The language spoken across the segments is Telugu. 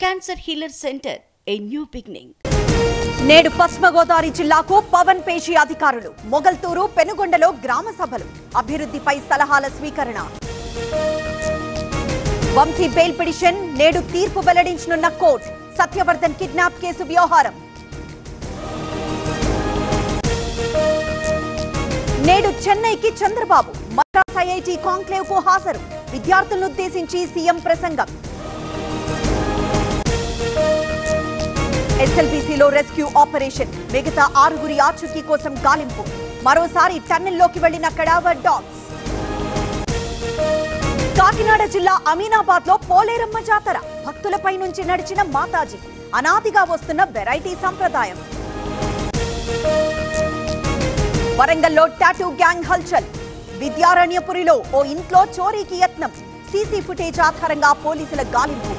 Cancer Healer Center, a new beginning. నేడు పశ్చిమ గోదావరి జిల్లాకు పవన్ పేషి అధికారులు మొగల్తూరు పెనుగొండలో గ్రామ సభలు అభివృద్ధిపై సలహాల స్వీకరణ వంశీ బెయిల్ పిటిషన్ నేడు తీర్పు వెల్లడించనున్న కోర్టు సత్యవర్ధన్ కిడ్నాప్ కేసు వ్యవహారం నేడు చెన్నైకి చంద్రబాబు మద్రాస్ ఐఐటి కాంక్లేవ్ కు హాజరు విద్యార్థులను ఉద్దేశించి సీఎం ప్రసంగం ఎస్ఎల్బీసీలో రెస్క్యూ ఆపరేషన్ మిగతా 6 ఆచూకీ కోసం గాలింపు మరోసారి టన్నెల్లోకి వెళ్లిన కడావర్ డాగ్స్ కాకినాడ జిల్లా అమీనాబాద్ లో పోలేరమ్మ జాతర భక్తులపై నుంచి నడిచిన మాతాజీ అనాదిగా వస్తున్న వెరైటీ సంప్రదాయం వరంగల్లో టాటూ గ్యాంగ్ హల్చల్ విద్యారణ్యపురిలో ఓ ఇంట్లో చోరీకి యత్నం సీసీ ఫుటేజ్ ఆధారంగా పోలీసుల గాలింపు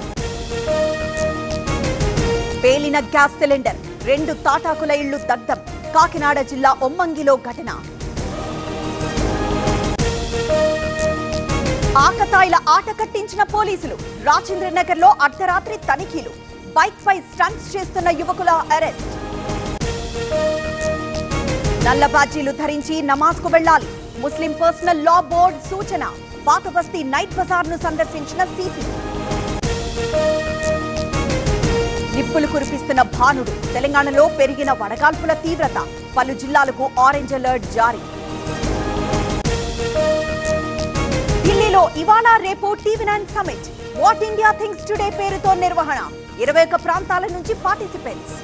పేలిన గ్యాస్ సిలిండర్ 2 తాటాకుల ఇళ్లు దగ్ధం కాకినాడ జిల్లా ఒమ్మంగిలో ఘటన ఆకతాయిల ఆట కట్టించిన పోలీసులు రాజేంద్రనగర్ లో అర్ధరాత్రి తనిఖీలు బైక్ పై స్టంట్స్ చేస్తున్న యువకుల అరెస్ట్ నల్ల బాజీలు ధరించి నమాజ్ కు వెళ్లాలి ముస్లిం పర్సనల్ లా బోర్డు సూచన పాతబస్తీ నైట్ బజార్ ను సందర్శించిన సిపి నిప్పులు కురిపిస్తున్న భానుడు తెలంగాణలో పెరిగిన వడగాల్పుల తీవ్రత పలు జిల్లాలకు ఆరెంజ్ అలర్ట్ జారీ ఢిల్లీలో ఇవాళ రేపు TV9 summit what India thinks today పేరుతో నిర్వహణ 21 ప్రాంతాల నుంచి పార్టిసిపెంట్స్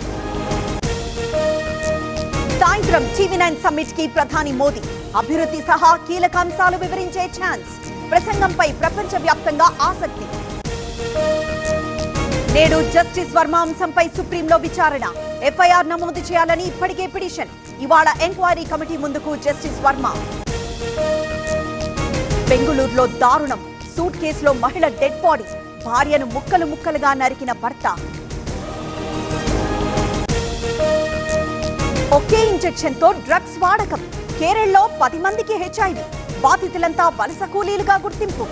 సాయంత్రం టీవీ9 సమిట్ కి ప్రధాని మోదీ అభివృద్ధి సహా కీలక అంశాలు వివరించే ఛాన్స్ ప్రసంగంపై ప్రపంచవ్యాప్తంగా ఆసక్తి నేడు జస్టిస్ వర్మ అంశంపై సుప్రీంలో విచారణ ఎఫ్ఐఆర్ నమోదు చేయాలని ఇప్పటికే పిటిషన్ ఇవాళ ఎంక్వైరీ కమిటీ ముందుకు జస్టిస్ వర్మ బెంగళూరులో దారుణం సూట్ కేసులో మహిళ డెడ్ బాడీ భార్యను ముక్కలు ముక్కలుగా నరికిన భర్త ఒకే ఇంజెక్షన్ తో డ్రగ్స్ వాడకం కేరళలో 10 మందికి హెచ్ఐవి బాధితులంతా వలస కూలీలుగా గుర్తింపు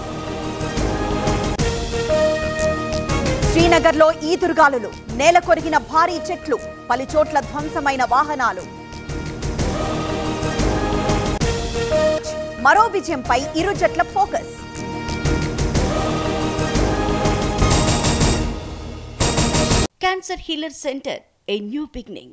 శ్రీనగర్ లో ఈదురుగాలులు నేల కొరిగిన భారీ చెట్లు పలు చోట్ల ధ్వంసమైన వాహనాలు మరో విజయంపై ఇరు జట్ల focus Cancer Healer Center, a new beginning.